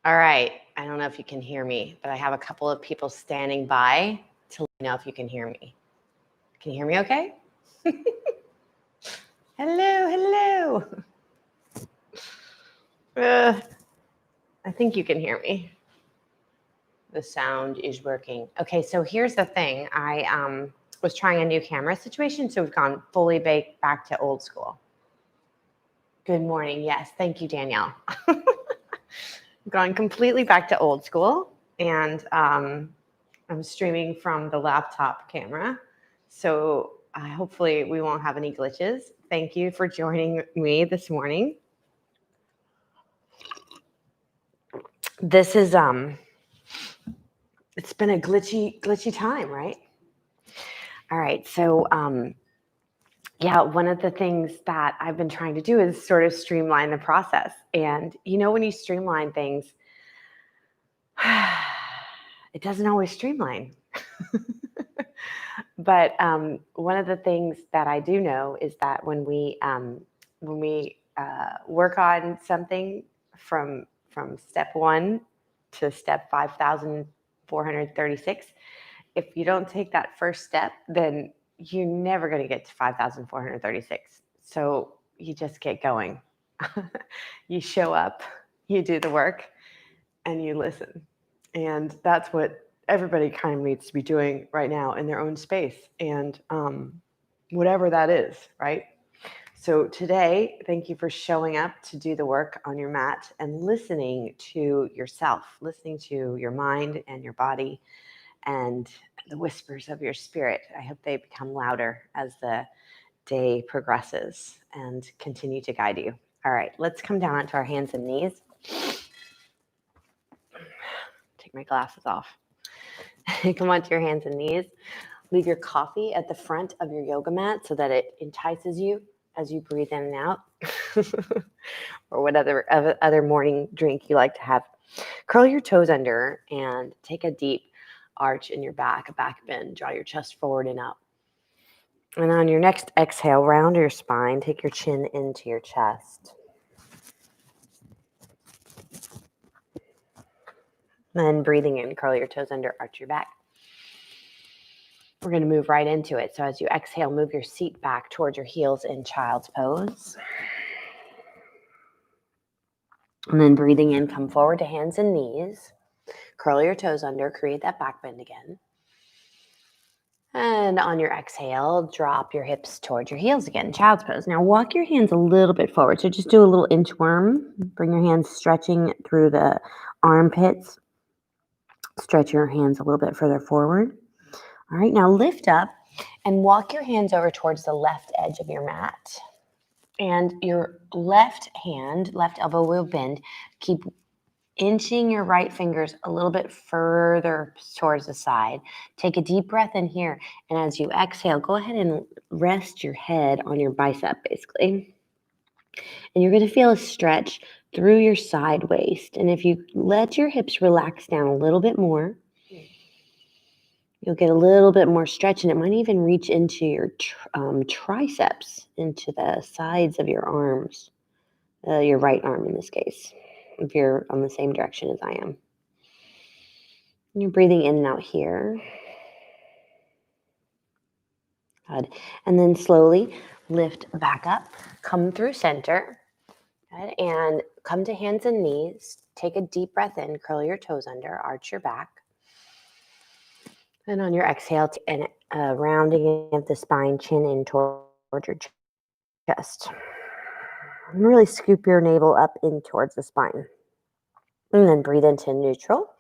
All right. I don't know if you can hear me, but I have a couple of people standing by to let me know if you can hear me. Can you hear me okay? Hello. I think you can hear me. The sound is working. Okay, so here's the thing. I was trying a new camera situation, so we've gone fully back to old school. Good morning. Yes, thank you, Danielle. Gone completely back to old school, and I'm streaming from the laptop camera. So hopefully we won't have any glitches. Thank you for joining me this morning. This is it's been a glitchy time, right? All right, so yeah, one of the things that I've been trying to do is sort of streamline the process. And you know, when you streamline things, it doesn't always streamline. But one of the things that I do know is that when we work on something from step 1 to step 5,436, if you don't take that first step, then you're never going to get to 5,436. So you just get going. You show up, you do the work, and you listen. And that's what everybody kind of needs to be doing right now in their own space, and whatever that is, right? So today, thank you for showing up to do the work on your mat and listening to yourself, listening to your mind and your body and the whispers of your spirit. I hope they become louder as the day progresses and continue to guide you. All right, let's come down onto our hands and knees. Take my glasses off. Come onto your hands and knees. Leave your coffee at the front of your yoga mat so that it entices you as you breathe in and out, or whatever other morning drink you like to have. Curl your toes under and take a deep arch in your back, a back bend. Draw your chest forward and up. And on your next exhale, round your spine. Take your chin into your chest. Then breathing in, curl your toes under, arch your back. We're going to move right into it. So as you exhale, move your seat back towards your heels in child's pose. And then breathing in, come forward to hands and knees. Curl your toes under, create that back bend again. And on your exhale, drop your hips towards your heels again, child's pose. Now walk your hands a little bit forward. So just do a little inchworm. Bring your hands stretching through the armpits. Stretch your hands a little bit further forward. All right, now lift up and walk your hands over towards the left edge of your mat. And your left hand, left elbow will bend. Keep inching your right fingers a little bit further towards the side. Take a deep breath in here. And as you exhale, go ahead and rest your head on your bicep, basically. And you're going to feel a stretch through your side waist. And if you let your hips relax down a little bit more, you'll get a little bit more stretch, and it might even reach into your triceps, into the sides of your arms, your right arm in this case, if you're on the same direction as I am. And you're breathing in and out here. Good. And then slowly lift back up, come through center, good, and come to hands and knees. Take a deep breath in, curl your toes under, arch your back. And on your exhale, and rounding of the spine, chin in toward your chest. And really scoop your navel up in towards the spine. And then breathe into neutral.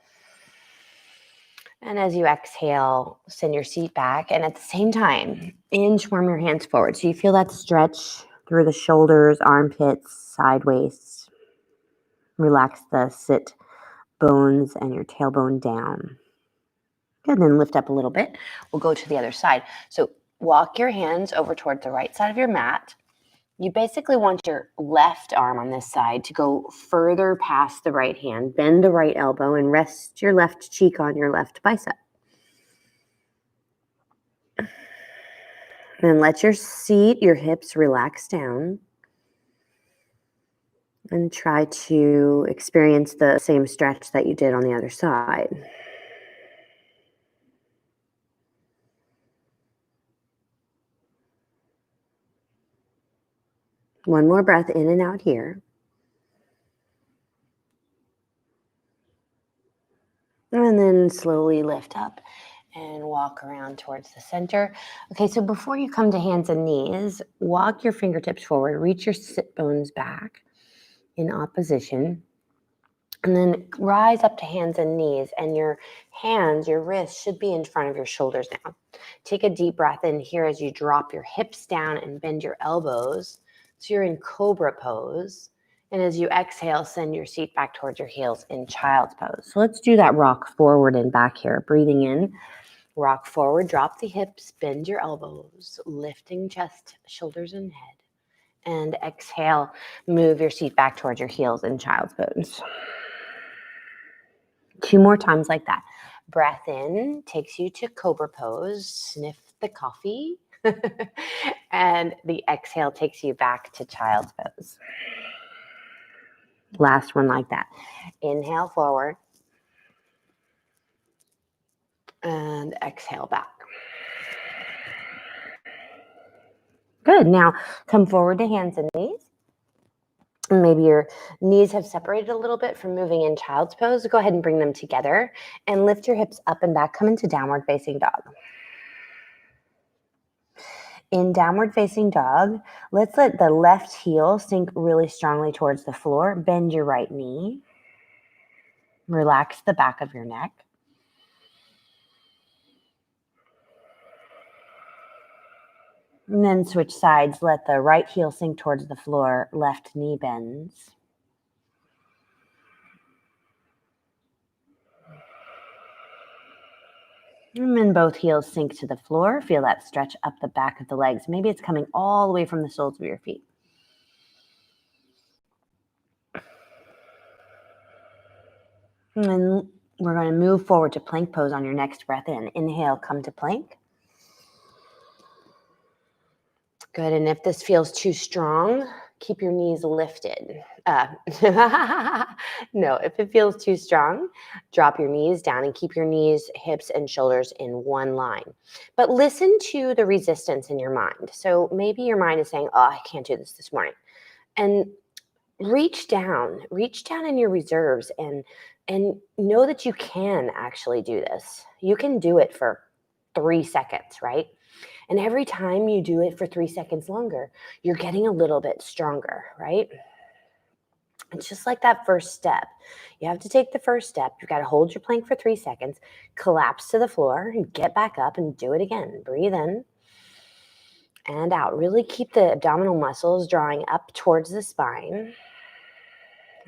And as you exhale, send your seat back. And at the same time, inchworm your hands forward. So you feel that stretch through the shoulders, armpits, side waist. Relax the sit bones and your tailbone down. Good, then lift up a little bit. We'll go to the other side. So walk your hands over toward the right side of your mat. You basically want your left arm on this side to go further past the right hand. Bend the right elbow and rest your left cheek on your left bicep. Then let your seat, your hips relax down. And try to experience the same stretch that you did on the other side. One more breath in and out here. And then slowly lift up and walk around towards the center. Okay, so before you come to hands and knees, walk your fingertips forward, reach your sit bones back in opposition, and then rise up to hands and knees, and your hands, your wrists should be in front of your shoulders now. Take a deep breath in here as you drop your hips down and bend your elbows. So you're in cobra pose. And as you exhale, send your seat back towards your heels in child's pose. So let's do that rock forward and back here. Breathing in, rock forward, drop the hips, bend your elbows, lifting chest, shoulders, and head. And exhale, move your seat back towards your heels in child's pose. 2 more times like that. Breath in takes you to cobra pose. Sniff the coffee. And the exhale takes you back to child's pose. Last one like that. Inhale forward. And exhale back. Good. Now come forward to hands and knees. Maybe your knees have separated a little bit from moving in child's pose. Go ahead and bring them together and lift your hips up and back. Come into downward facing dog. In downward facing dog, let's let the left heel sink really strongly towards the floor. Bend your right knee. Relax the back of your neck. And then switch sides. Let the right heel sink towards the floor. Left knee bends. And then both heels sink to the floor. Feel that stretch up the back of the legs. Maybe it's coming all the way from the soles of your feet. And then we're going to move forward to plank pose on your next breath in. Inhale, come to plank. Good. And if this feels too strong, keep your knees lifted. No, if it feels too strong, drop your knees down and keep your knees, hips, and shoulders in one line. But listen to the resistance in your mind. So maybe your mind is saying, oh, I can't do this morning. And reach down in your reserves and know that you can actually do this. You can do it for 3 seconds, right? And every time you do it for 3 seconds longer, you're getting a little bit stronger, right? It's just like that first step. You have to take the first step. You've got to hold your plank for 3 seconds, collapse to the floor, and get back up and do it again. Breathe in and out. Really keep the abdominal muscles drawing up towards the spine.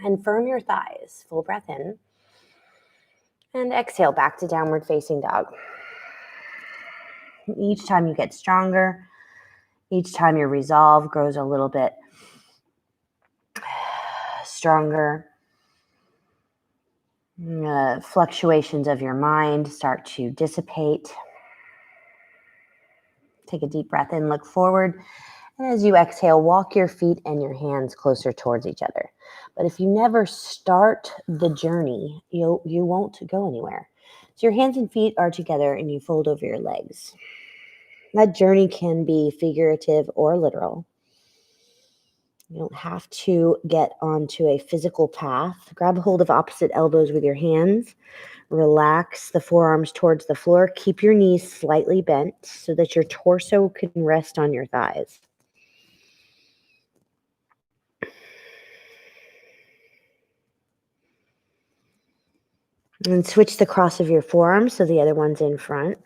And firm your thighs. Full breath in. And exhale back to downward facing dog. Each time you get stronger, each time your resolve grows a little bit stronger, fluctuations of your mind start to dissipate. Take a deep breath in, look forward. And as you exhale, walk your feet and your hands closer towards each other. But if you never start the journey, you won't go anywhere. So your hands and feet are together and you fold over your legs. That journey can be figurative or literal. You don't have to get onto a physical path. Grab hold of opposite elbows with your hands. Relax the forearms towards the floor. Keep your knees slightly bent so that your torso can rest on your thighs. And switch the cross of your forearms so the other one's in front.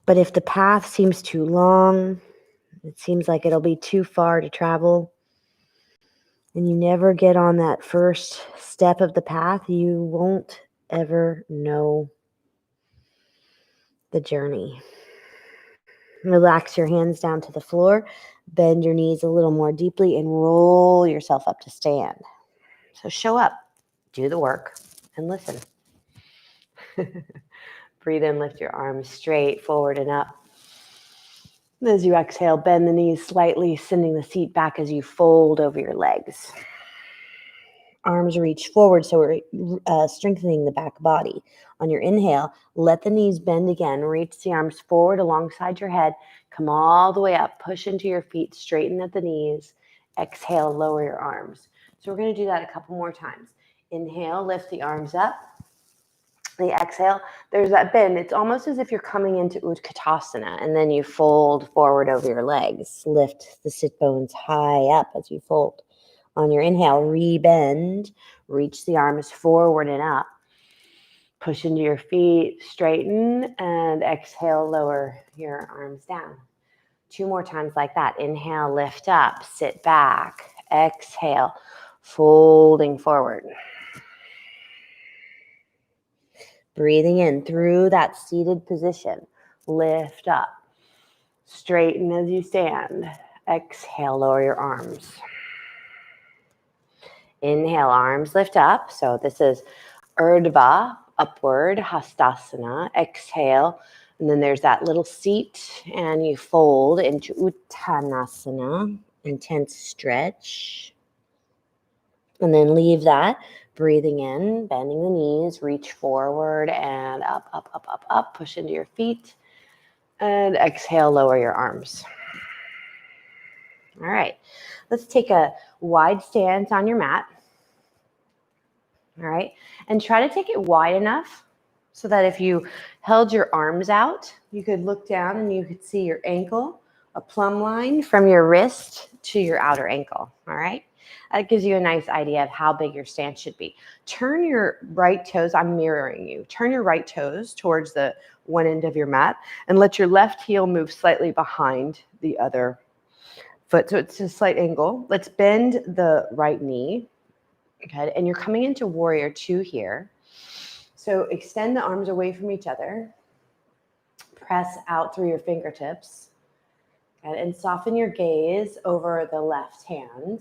But if the path seems too long, it seems like it'll be too far to travel, and you never get on that first step of the path, you won't ever know the journey. Relax your hands down to the floor, bend your knees a little more deeply, and roll yourself up to stand. So show up, do the work, and listen. Breathe in, lift your arms straight, forward and up. As you exhale, bend the knees slightly, sending the seat back as you fold over your legs. Arms reach forward, so we're strengthening the back body. On your inhale, let the knees bend again. Reach the arms forward alongside your head. Come all the way up. Push into your feet. Straighten at the knees. Exhale, lower your arms. So we're going to do that a couple more times. Inhale, lift the arms up. The exhale, there's that bend. It's almost as if you're coming into Utkatasana, and then you fold forward over your legs. Lift the sit bones high up as you fold. On your inhale, rebend, reach the arms forward and up. Push into your feet, straighten, and exhale, lower your arms down. 2 more times like that. Inhale, lift up, sit back. Exhale, folding forward. Breathing in through that seated position. Lift up. Straighten as you stand. Exhale, lower your arms. Inhale, arms lift up. So this is Urdhva, upward, Hastasana. Exhale. And then there's that little seat and you fold into Uttanasana. Intense stretch. And then leave that. Breathing in, bending the knees, reach forward and up, up, up, up, up. Push into your feet. And exhale, lower your arms. All right. Let's take a wide stance on your mat. All right. And try to take it wide enough so that if you held your arms out, you could look down and you could see your ankle, a plumb line from your wrist to your outer ankle. All right. That gives you a nice idea of how big your stance should be. Turn your right toes, I'm mirroring you. Turn your right toes towards the one end of your mat and let your left heel move slightly behind the other foot. So it's a slight angle. Let's bend the right knee. Okay, and you're coming into warrior 2 here. So extend the arms away from each other. Press out through your fingertips. Okay, and soften your gaze over the left hand.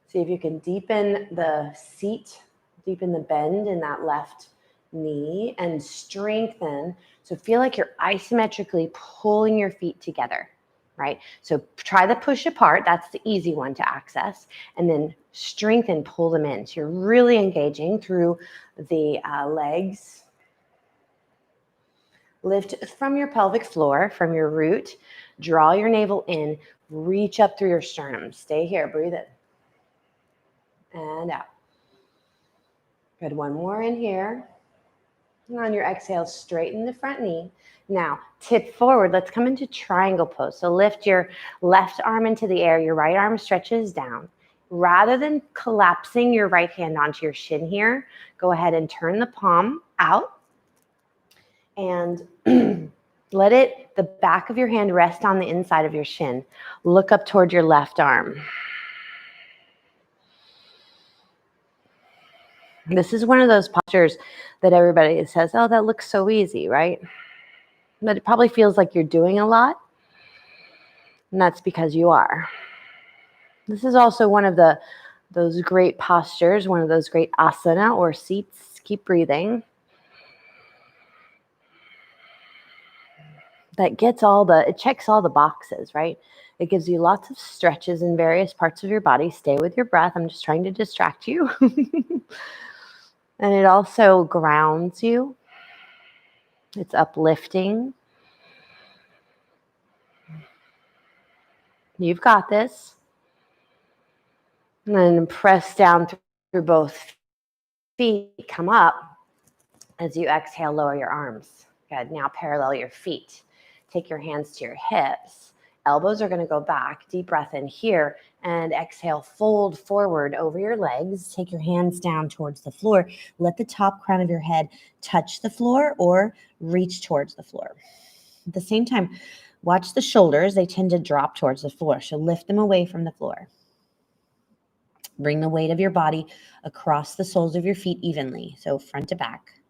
See if you can deepen the seat, deepen the bend in that left knee and strengthen. So feel like you're isometrically pulling your feet together, right? So try the push apart. That's the easy one to access. And then strengthen, pull them in. So you're really engaging through the legs. Lift from your pelvic floor, from your root. Draw your navel in. Reach up through your sternum. Stay here. Breathe in. And out. Good. One more in here. And on your exhale, straighten the front knee. Now, tip forward. Let's come into triangle pose. So lift your left arm into the air. Your right arm stretches down. Rather than collapsing your right hand onto your shin here, go ahead and turn the palm out. And let the back of your hand rest on the inside of your shin. Look up toward your left arm. This is one of those postures that everybody says, oh, that looks so easy, right? But it probably feels like you're doing a lot. And that's because you are. This is also one of those great postures, one of those great asana or seats. Keep breathing. That it checks all the boxes, right? It gives you lots of stretches in various parts of your body. Stay with your breath. I'm just trying to distract you. And it also grounds you. It's uplifting. You've got this. And then press down through both feet. Come up. As you exhale, lower your arms. Good. Now parallel your feet. Take your hands to your hips. Elbows are going to go back. Deep breath in here. And exhale, fold forward over your legs. Take your hands down towards the floor. Let the top crown of your head touch the floor or reach towards the floor. At the same time, watch the shoulders. They tend to drop towards the floor. So lift them away from the floor. Bring the weight of your body across the soles of your feet evenly. So front to back.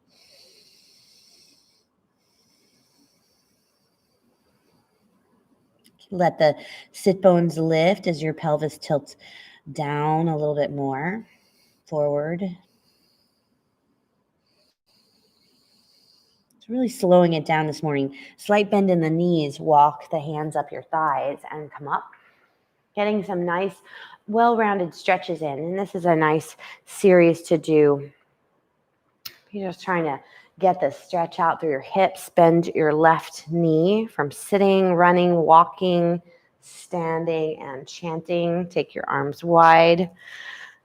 Let the sit bones lift as your pelvis tilts down a little bit more, forward. It's really slowing it down this morning. Slight bend in the knees, walk the hands up your thighs and come up. Getting some nice, well-rounded stretches in. And this is a nice series to do. You're just trying to get the stretch out through your hips. Bend your left knee from sitting, running, walking, standing, and chanting. Take your arms wide.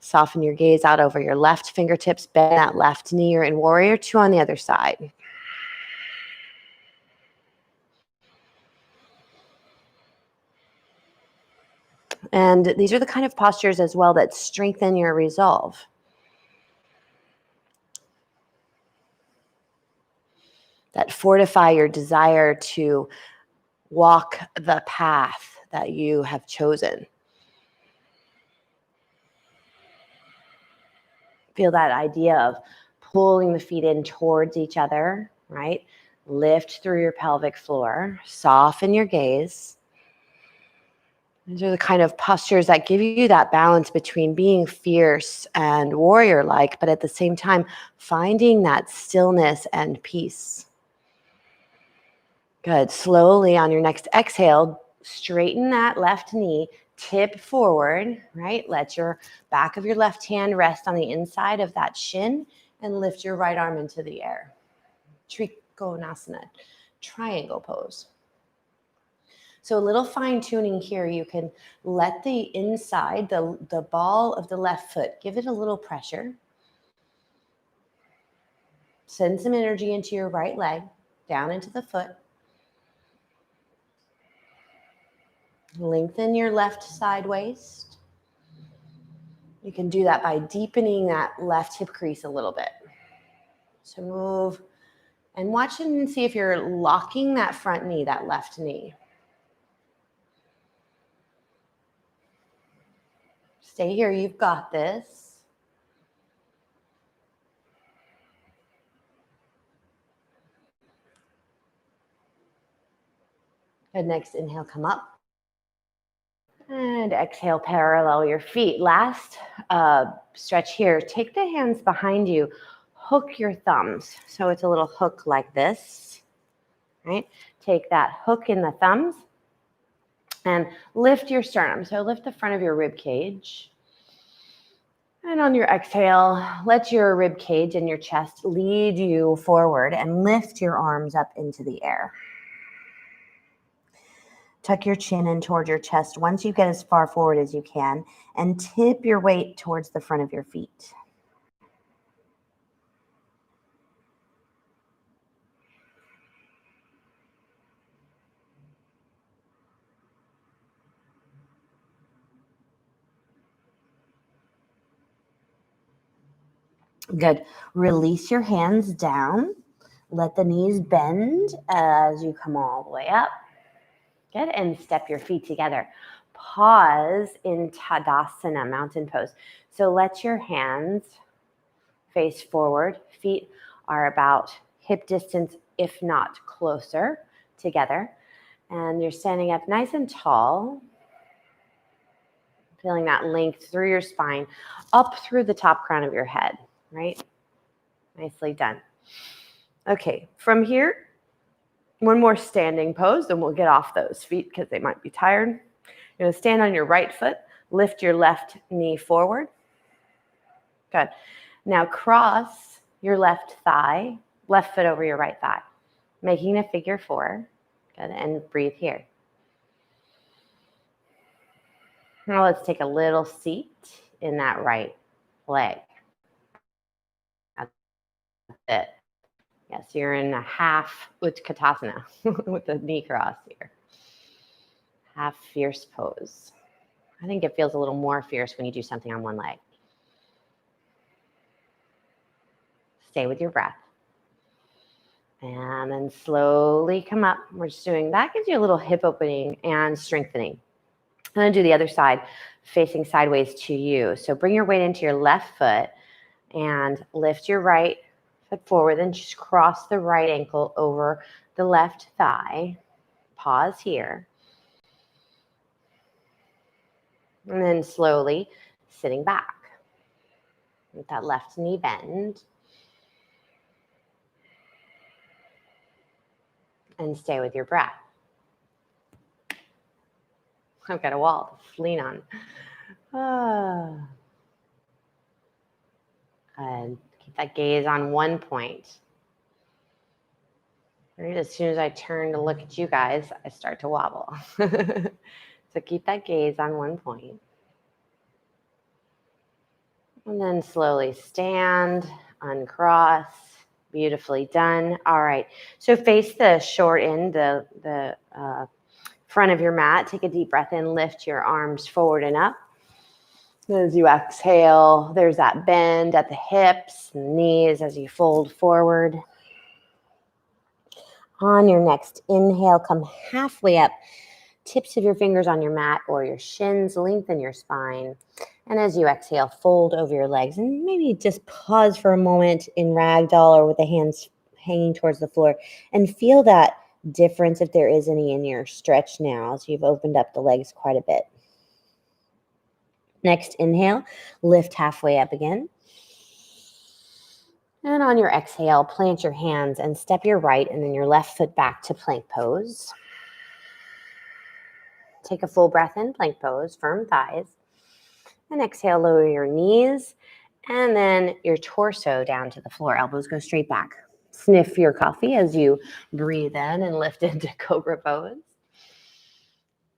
Soften your gaze out over your left fingertips. Bend that left knee. You're in warrior two on the other side. And these are the kind of postures as well that strengthen your resolve. That fortify your desire to walk the path that you have chosen. Feel that idea of pulling the feet in towards each other, right? Lift through your pelvic floor, soften your gaze. These are the kind of postures that give you that balance between being fierce and warrior-like, but at the same time, finding that stillness and peace. Good. Slowly on your next exhale, straighten that left knee, tip forward, right? Let your back of your left hand rest on the inside of that shin and lift your right arm into the air. Trikonasana, triangle pose. So a little fine tuning here. You can let the inside, the ball of the left foot, give it a little pressure. Send some energy into your right leg, down into the foot. Lengthen your left side waist. You can do that by deepening that left hip crease a little bit. So move and watch and see if you're locking that front knee, that left knee. Stay here, you've got this. Good, next inhale, come up. And exhale, parallel your feet. Last stretch here. Take the hands behind you. Hook your thumbs. So it's a little hook like this, right? Take that hook in the thumbs and lift your sternum. So lift the front of your rib cage. And on your exhale, let your rib cage and your chest lead you forward and lift your arms up into the air. Tuck your chin in toward your chest once you get as far forward as you can, and tip your weight towards the front of your feet. Good. Release your hands down. Let the knees bend as you come all the way up. Good. And step your feet together. Pause in Tadasana, mountain pose. So let your hands face forward. Feet are about hip distance, if not closer, together. And you're standing up nice and tall. Feeling that length through your spine, up through the top crown of your head, right? Nicely done. Okay, from here, one more standing pose, then we'll get off those feet because they might be tired. You're going to stand on your right foot, lift your left knee forward. Good. Now cross your left thigh, left foot over your right thigh, making a figure four. Good, and breathe here. Now let's take a little seat in that right leg. That's it. Yes, you're in a half Utkatasana with the knee cross here. Half fierce pose. I think it feels a little more fierce when you do something on one leg. Stay with your breath. And then slowly come up. We're just doing, that gives you a little hip opening and strengthening. I'm going to do the other side, facing sideways to you. So bring your weight into your left foot and lift your right foot forward, and just cross the right ankle over the left thigh. Pause here. And then slowly sitting back with that left knee bend. and stay with your breath. I've got a wall to lean on. And keep that gaze on one point. Right? As soon as I turn to look at you guys, I start to wobble. So keep that gaze on one point. And then slowly stand, uncross. Beautifully done. All right. So face the short end, the front of your mat. Take a deep breath in. Lift your arms forward and up. As you exhale, there's that bend at the hips and the knees as you fold forward. On your next inhale, come halfway up. Tips of your fingers on your mat or your shins, lengthen your spine. And as you exhale, fold over your legs and maybe just pause for a moment in ragdoll or with the hands hanging towards the floor and feel that difference if there is any in your stretch now as you've opened up the legs quite a bit. Next inhale, lift halfway up again. And on your exhale, plant your hands and step your right and then your left foot back to plank pose. Take a full breath in, plank pose, firm thighs. And exhale, lower your knees and then your torso down to the floor. Elbows go straight back. Sniff your coffee as you breathe in and lift into cobra pose.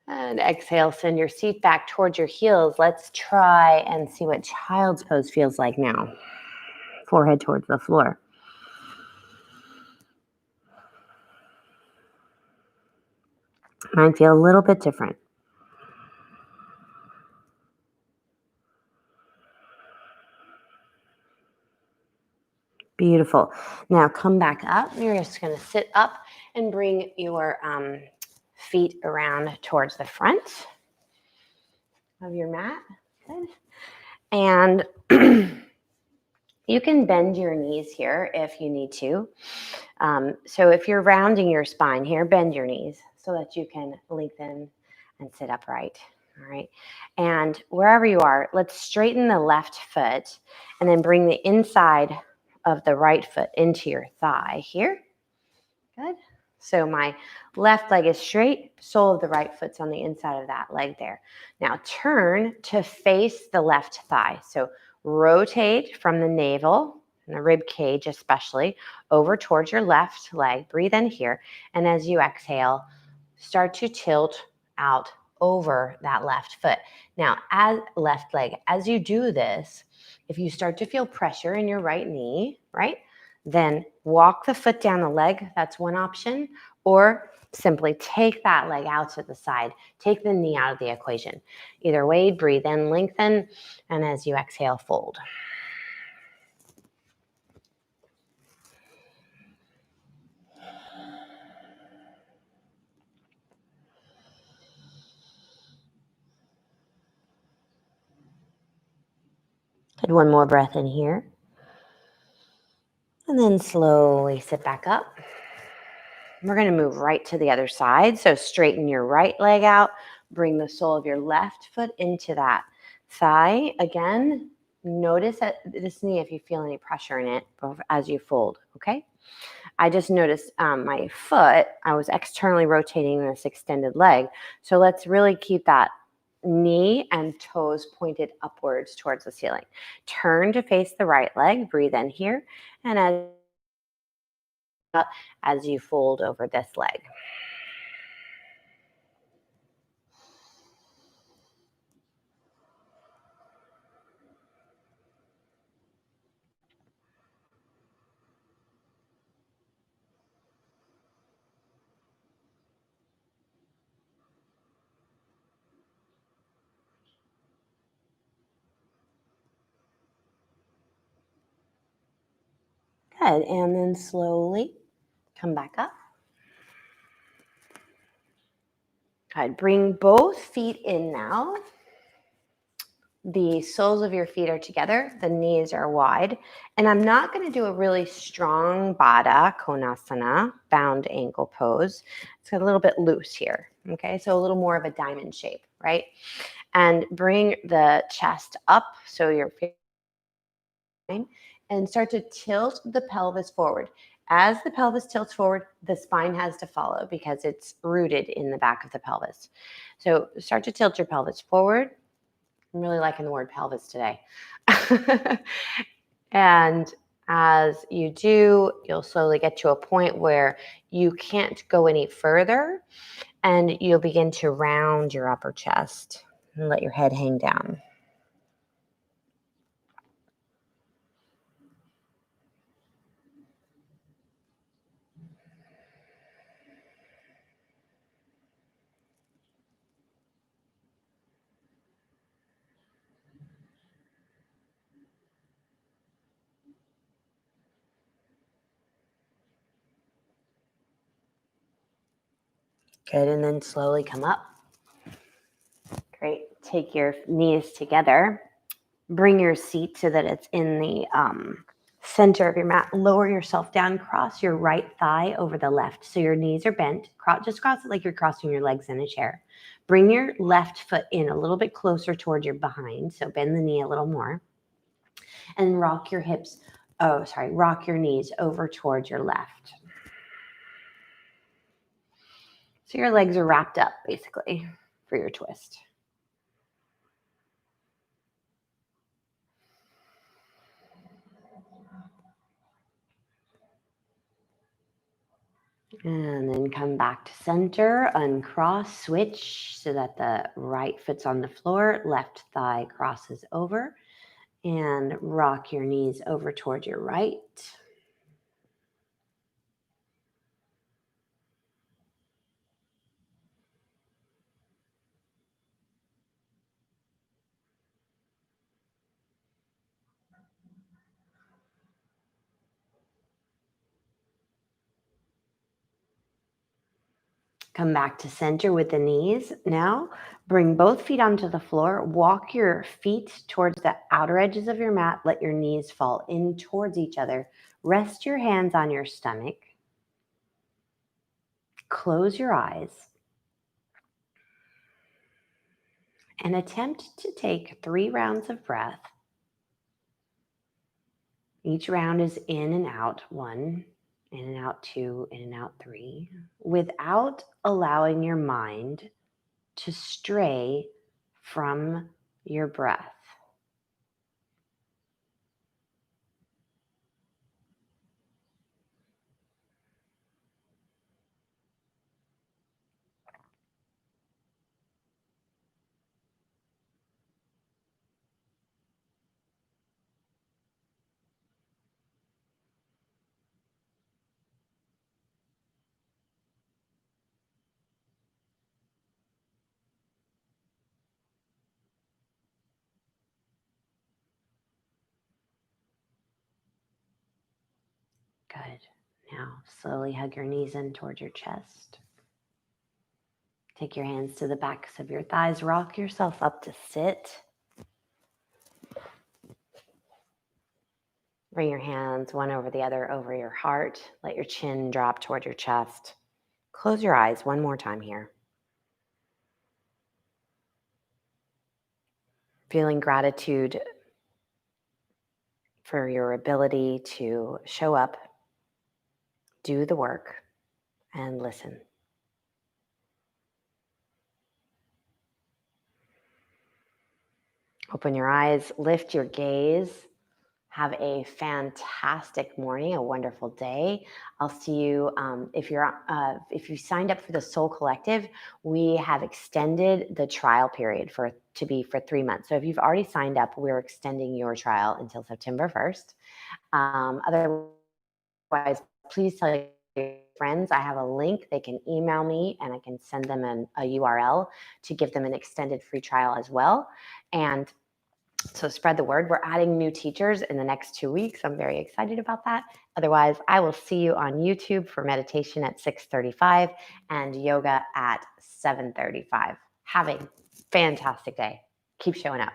And exhale, send your seat back towards your heels. Let's try and see what child's pose feels like now. Forehead towards the floor. Might feel a little bit different. Beautiful. Now come back up. You're just going to sit up and bring your feet around towards the front of your mat. Good. And you can bend your knees here if you need to. So if you're rounding your spine here, bend your knees so that you can lengthen and sit upright. All right. And wherever you are, let's straighten the left foot and then bring the inside of the right foot into your thigh here. Good. So my left leg is straight, sole of the right foot's on the inside of that leg there. Now turn to face the left thigh. So rotate from the navel and the rib cage especially over towards your left leg. Breathe in here. And as you exhale, start to tilt out over that left foot. Now, as left leg, as you do this, if you start to feel pressure in your right knee, right, then walk the foot down the leg. That's one option. Or simply take that leg out to the side. Take the knee out of the equation. Either way, breathe in, lengthen, and as you exhale, fold. Good, one more breath in here. And then slowly sit back up. We're going to move right to the other side. So straighten your right leg out. Bring the sole of your left foot into that thigh. Again, notice at this knee if you feel any pressure in it as you fold, okay? I just noticed my foot, I was externally rotating this extended leg. So let's really keep that knee and toes pointed upwards towards the ceiling. Turn to face the right leg. Breathe in here. And as you fold over this leg. Good, and then slowly come back up. Good, bring both feet in now. The soles of your feet are together, the knees are wide, and I'm not going to do a really strong Baddha Konasana, bound ankle pose. It's a little bit loose here, okay? So a little more of a diamond shape, right? And bring the chest up so you're and start to tilt the pelvis forward. As the pelvis tilts forward, the spine has to follow because it's rooted in the back of the pelvis. So start to tilt your pelvis forward. I'm really liking the word pelvis today. And as you do, you'll slowly get to a point where you can't go any further, and you'll begin to round your upper chest and let your head hang down. Good, and then slowly come up. Great. Take your knees together. Bring your seat so that it's in the center of your mat. Lower yourself down. Cross your right thigh over the left. So your knees are bent. Just cross it like you're crossing your legs in a chair. Bring your left foot in a little bit closer towards your behind. So bend the knee a little more. And rock your rock your knees over towards your left. So your legs are wrapped up basically for your twist. And then come back to center, uncross, switch so that the right foot's on the floor, left thigh crosses over, and rock your knees over toward your right. Come back to center with the knees. Now, bring both feet onto the floor. Walk your feet towards the outer edges of your mat. Let your knees fall in towards each other. Rest your hands on your stomach. Close your eyes. And attempt to take 3 rounds of breath. Each round is in and out 1, in and out 2, in and out 3, without allowing your mind to stray from your breath. Good. Now slowly hug your knees in towards your chest. Take your hands to the backs of your thighs. Rock yourself up to sit. Bring your hands one over the other over your heart. Let your chin drop toward your chest. Close your eyes one more time here. Feeling gratitude for your ability to show up, do the work, and listen. Open your eyes, lift your gaze. Have a fantastic morning, a wonderful day. I'll see you if you signed up for the Soul Collective. We have extended the trial period for 3 months. So if you've already signed up, we're extending your trial until September 1st. Otherwise, please tell your friends. I have a link. They can email me and I can send them a URL to give them an extended free trial as well. And so spread the word. We're adding new teachers in the next 2 weeks. I'm very excited about that. Otherwise, I will see you on YouTube for meditation at 6:35 and yoga at 7:35. Have a fantastic day. Keep showing up.